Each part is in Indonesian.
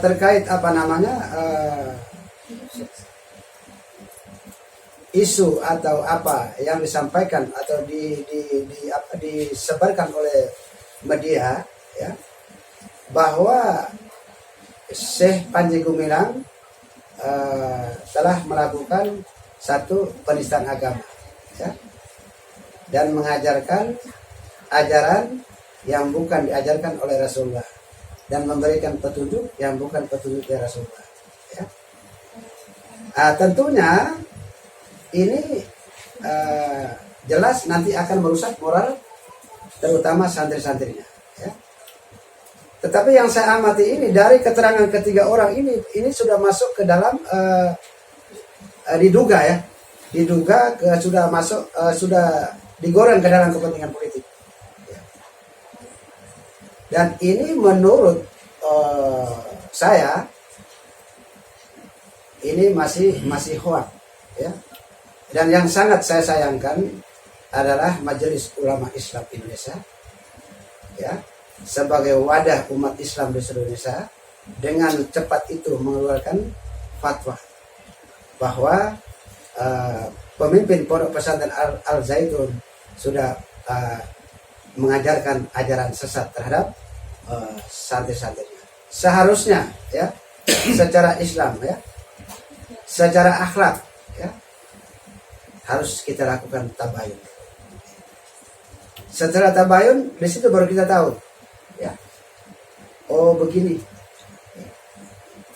terkait apa namanya isu atau apa yang disampaikan atau disebarkan oleh media, ya, bahwa Syekh Panji Gumilang telah melakukan satu penistaan agama, ya, dan mengajarkan ajaran yang bukan diajarkan oleh Rasulullah dan memberikan petunjuk yang bukan petunjuk dari Rasulullah, ya. Tentunya ini jelas nanti akan merusak moral terutama santri-santrinya, ya. Tetapi yang saya amati ini dari keterangan ketiga orang ini sudah masuk ke dalam diduga sudah masuk sudah digoreng ke dalam kepentingan politik, ya. Dan ini menurut saya ini masih hoak, ya. Dan yang sangat saya sayangkan adalah Majelis Ulama Islam Indonesia, ya, sebagai wadah umat Islam di seluruh Indonesia dengan cepat itu mengeluarkan fatwa bahwa pemimpin Pondok Pesantren Al Zaitun sudah mengajarkan ajaran sesat terhadap santri-santrinya. Seharusnya, ya, secara Islam, ya, secara akhlak, ya, harus kita lakukan tabayun. Setelah tabayun, di situ baru kita tahu, ya, oh begini.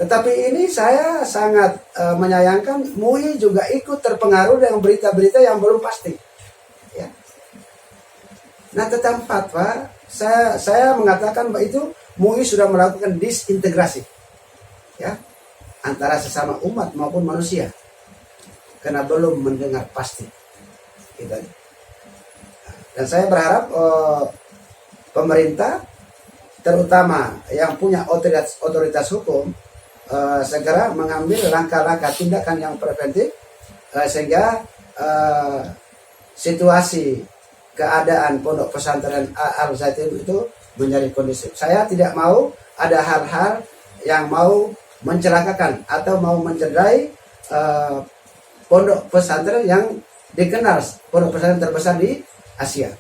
Tetapi ini saya sangat menyayangkan MUI juga ikut terpengaruh dengan berita-berita yang belum pasti, ya. Nah, tentang fatwa, saya mengatakan bahwa itu MUI sudah melakukan disintegrasi, ya, antara sesama umat maupun manusia, karena belum mendengar pasti, gitu. Dan saya berharap pemerintah, terutama yang punya otoritas hukum, segera mengambil langkah-langkah tindakan yang preventif sehingga situasi keadaan Pondok Pesantren Al Zaitun itu menjadi kondusif. Saya tidak mau ada hal-hal yang mau mencelakakan atau mau mencederai pondok pesantren yang dikenal pondok pesantren terbesar di Asia.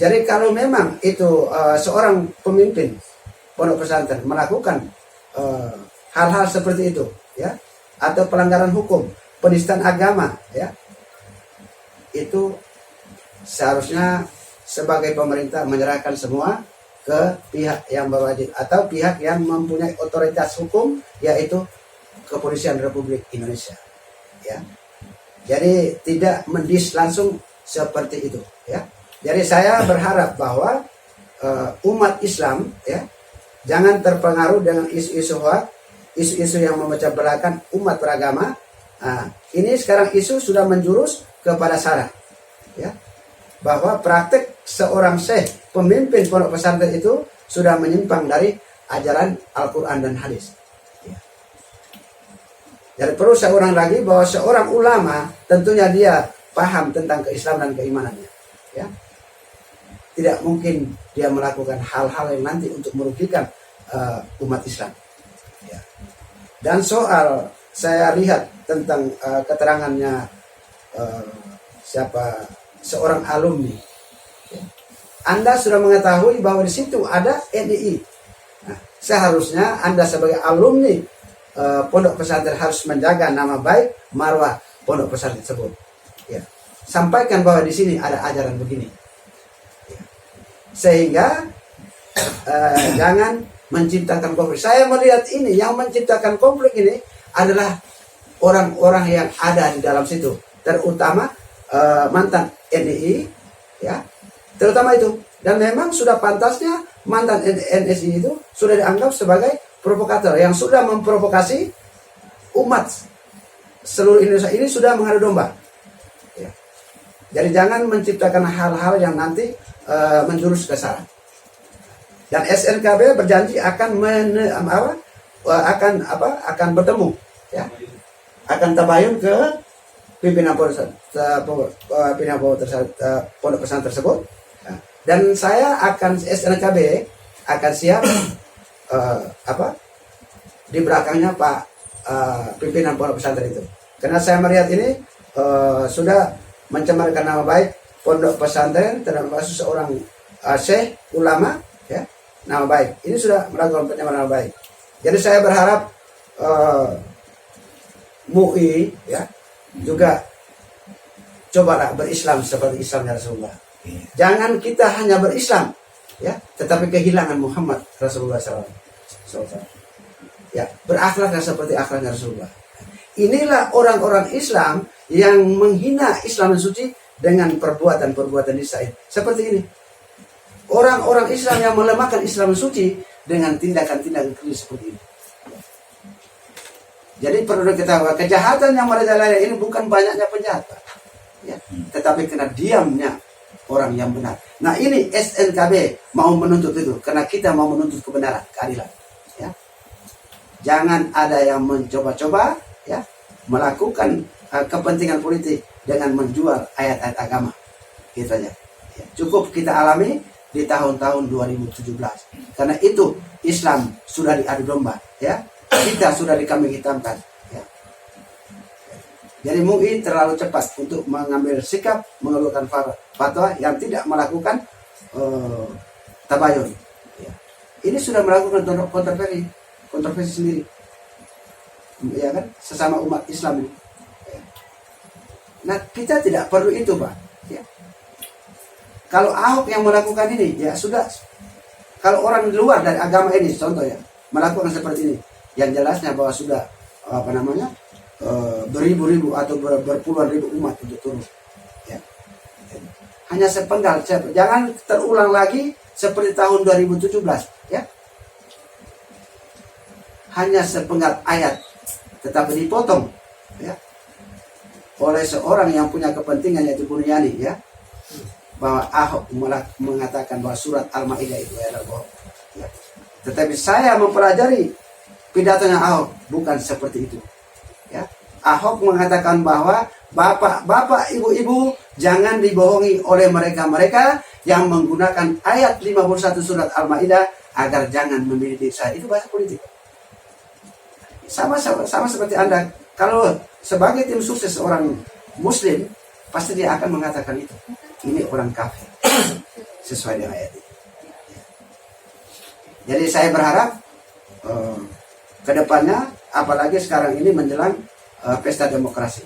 Jadi kalau memang itu seorang pemimpin pondok pesantren melakukan hal-hal seperti itu, ya, atau pelanggaran hukum, penistaan agama, ya, itu seharusnya sebagai pemerintah menyerahkan semua ke pihak yang berwajib atau pihak yang mempunyai otoritas hukum, yaitu Kepolisian Republik Indonesia, ya. Jadi tidak mendis langsung seperti itu, ya. Jadi saya berharap bahwa umat Islam, ya, jangan terpengaruh dengan isu-isu hoak, isu-isu yang memecah belahkan umat beragama. Ini sekarang isu sudah menjurus kepada sara, ya, bahwa praktek seorang syekh pemimpin pondok pesantren itu sudah menyimpang dari ajaran Al-Quran dan hadis. Jadi perlu saya ulang lagi bahwa seorang ulama tentunya dia paham tentang keislaman dan keimanannya, ya. Tidak mungkin dia melakukan hal-hal yang nanti untuk merugikan umat Islam, ya. Dan soal saya lihat tentang keterangannya seorang alumni, ya. Anda sudah mengetahui bahwa di situ ada NII. Nah, seharusnya Anda sebagai alumni pondok pesantren harus menjaga nama baik marwah pondok pesantren tersebut, ya. Sampaikan bahwa di sini ada ajaran begini, ya. Sehingga jangan menciptakan konflik. Saya melihat ini yang menciptakan konflik ini adalah orang-orang yang ada di dalam situ, terutama mantan NII, ya, terutama itu. Dan memang sudah pantasnya mantan NSI itu sudah dianggap sebagai provokator yang sudah memprovokasi umat seluruh Indonesia ini sudah mengadu domba, ya. Jadi jangan menciptakan hal-hal yang nanti menjurus ke sana. Dan SNKB berjanji akan akan bertemu, ya, akan tabayun ke pimpinan pondok pesantren tersebut, ya. Dan saya SNKB akan siap apa di belakangnya Pak pimpinan pondok pesantren itu. Karena saya melihat ini sudah mencemarkan nama baik pondok pesantren termasuk seorang syekh ulama, ya, nama baik. Ini sudah melakukan pencemaran nama baik. Jadi saya berharap MUI, ya, juga cobalah berislam seperti Islamnya Rasulullah. Jangan kita hanya berislam, ya, tetapi kehilangan Muhammad Rasulullah SAW. Ya, berakhlaklah seperti akhlaknya Rasulullah. Inilah orang-orang Islam yang menghina Islam yang suci dengan perbuatan-perbuatan nisa. Seperti ini. Orang-orang Islam yang melemahkan Islam yang suci dengan tindakan-tindakan keji seperti ini. Jadi perlu diketahui kejahatan yang merajalela ini bukan banyaknya penjahat, ya, tetapi karena diamnya orang yang benar. Nah, ini SNKB mau menuntut itu karena kita mau menuntut kebenaran, keadilan. Ya. Jangan ada yang mencoba-coba, ya, melakukan kepentingan politik dengan menjual ayat-ayat agama. Gitu aja. Ya, cukup kita alami di tahun-tahun 2017. Karena itu Islam sudah diadu domba, ya. Kita sudah dikambing hitamkan, ya. Jadi MUI terlalu cepat untuk mengambil sikap mengeluarkan fatwa yang tidak melakukan tabayun. Ya. Ini sudah melakukan kontroversi sendiri, ya kan, sesama umat Islam. Ya. Nah, kita tidak perlu itu, Pak. Ya. Kalau Ahok yang melakukan ini, ya sudah. Kalau orang di luar dari agama ini, contoh ya, melakukan seperti ini, yang jelasnya bahwa sudah beribu-ribu atau berpuluhan ribu umat untuk turun. Ya. Hanya sepenggal, jangan terulang lagi seperti tahun 2017, ya. Hanya sepenggal ayat, tetapi dipotong, ya, oleh seorang yang punya kepentingan yaitu Buniyani, ya, bahwa Ahok mengatakan bahwa surat Al-Maidah itu adalah bohong. Ya. Tetapi saya mempelajari pidatonya Ahok bukan seperti itu. Ya. Ahok mengatakan bahwa bapak-bapak, ibu-ibu jangan dibohongi oleh mereka-mereka yang menggunakan ayat 51 surat Al-Maidah agar jangan memilih diri saya. Itu bahasa politik. Sama seperti Anda. Kalau sebagai tim sukses seorang Muslim, pasti dia akan mengatakan itu. Ini orang kafir. Sesuai dengan ayat itu. Jadi saya berharap ke depannya, apalagi sekarang ini menjelang pesta demokrasi.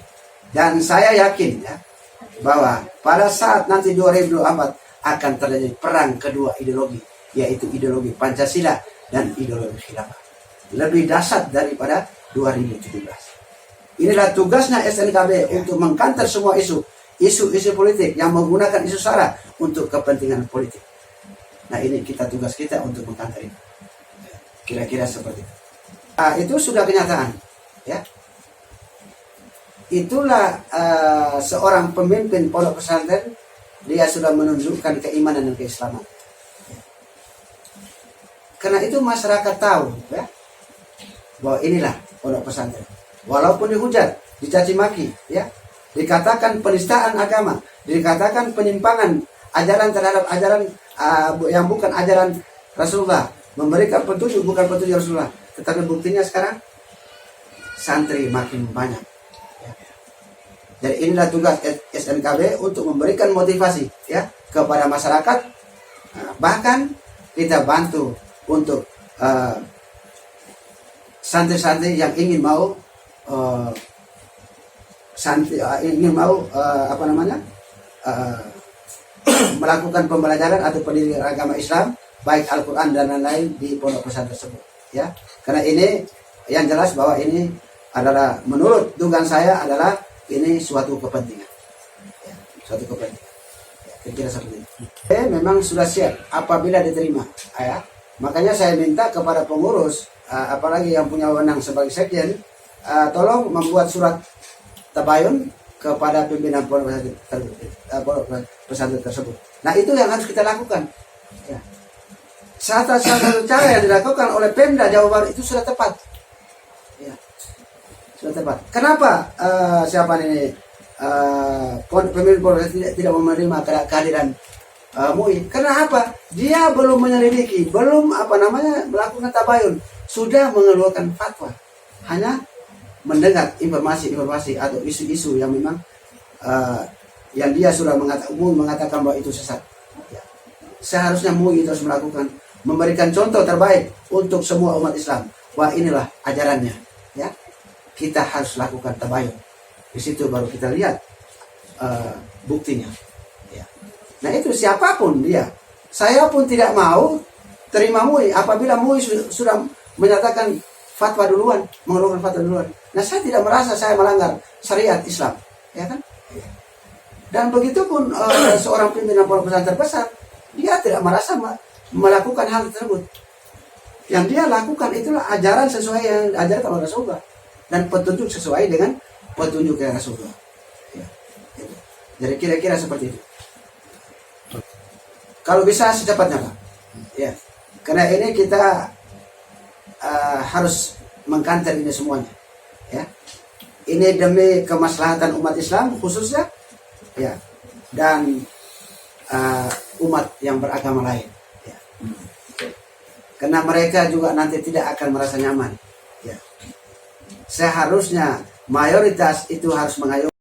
Dan saya yakin, ya, bahwa pada saat nanti 2024 akan terjadi perang kedua ideologi, yaitu ideologi Pancasila dan ideologi khilafah. Lebih dahsyat daripada 2017. Inilah tugasnya SNKB untuk mengkanter semua isu politik yang menggunakan isu sara untuk kepentingan politik. Nah, ini tugas kita untuk mengkanter itu. Kira-kira seperti itu. Itu sudah kenyataan, ya. Itulah seorang pemimpin pondok pesantren, dia sudah menunjukkan keimanan dan keislaman. Karena itu masyarakat tahu, ya, bahwa inilah pondok pesantren. Walaupun dihujat, dicaci maki, ya, dikatakan penistaan agama, dikatakan penyimpangan ajaran terhadap ajaran yang bukan ajaran Rasulullah, memberikan petunjuk bukan petunjuk Rasulullah. Tetapi buktinya sekarang santri makin banyak. Ya. Jadi inilah tugas SNKB untuk memberikan motivasi, ya, kepada masyarakat. Bahkan kita bantu untuk santri-santri yang ingin mau melakukan pembelajaran atau pendidikan agama Islam, baik Al-Quran dan lain-lain di pondok pesantren tersebut, ya. Karena ini yang jelas bahwa ini adalah, menurut dugaan saya, adalah ini suatu kepentingan, ya, suatu kepentingan, ya, kira-kira seperti itu. Memang sudah siap apabila diterima, ya. Makanya saya minta kepada pengurus, apalagi yang punya wewenang sebagai sekjen, tolong membuat surat tabayun kepada pimpinan pondok pesantren tersebut. Nah, itu yang harus kita lakukan, ya. Salah satu cara yang dilakukan oleh Pemda Jawa Barat itu sudah tepat, ya, sudah tepat. Kenapa pemimpin pondok tidak menerima kehadiran MUI. Karena apa? Dia belum menyelidiki, belum melakukan tabayun, sudah mengeluarkan fatwa. Hanya mendengar informasi-informasi atau isu-isu yang memang yang dia sudah mengatakan bahwa itu sesat. Ya. Seharusnya MUI itu harus memberikan contoh terbaik untuk semua umat Islam. Wah, inilah ajarannya. Ya, kita harus lakukan tabayun. Di situ baru kita lihat buktinya. Ya. Nah itu siapapun dia. Saya pun tidak mau terima MUI apabila MUI sudah menyatakan fatwa duluan, mengeluarkan fatwa duluan. Nah saya tidak merasa saya melanggar syariat Islam, ya kan? Dan begitu pun seorang pimpinan pondok pesantren terbesar, dia tidak merasa melakukan hal tersebut. Yang dia lakukan itulah ajaran sesuai yang diajarkan oleh Rasulullah dan petunjuk sesuai dengan petunjuk yang Rasulullah. Ya, gitu. Jadi kira-kira seperti itu. Kalau bisa secepatnya Pak. Ya, karena ini kita harus mengkanter ini semuanya. Ya, ini demi kemaslahatan umat Islam khususnya, ya, dan umat yang beragama lain. Ya. Karena mereka juga nanti tidak akan merasa nyaman. Ya. Seharusnya mayoritas itu harus mengayomi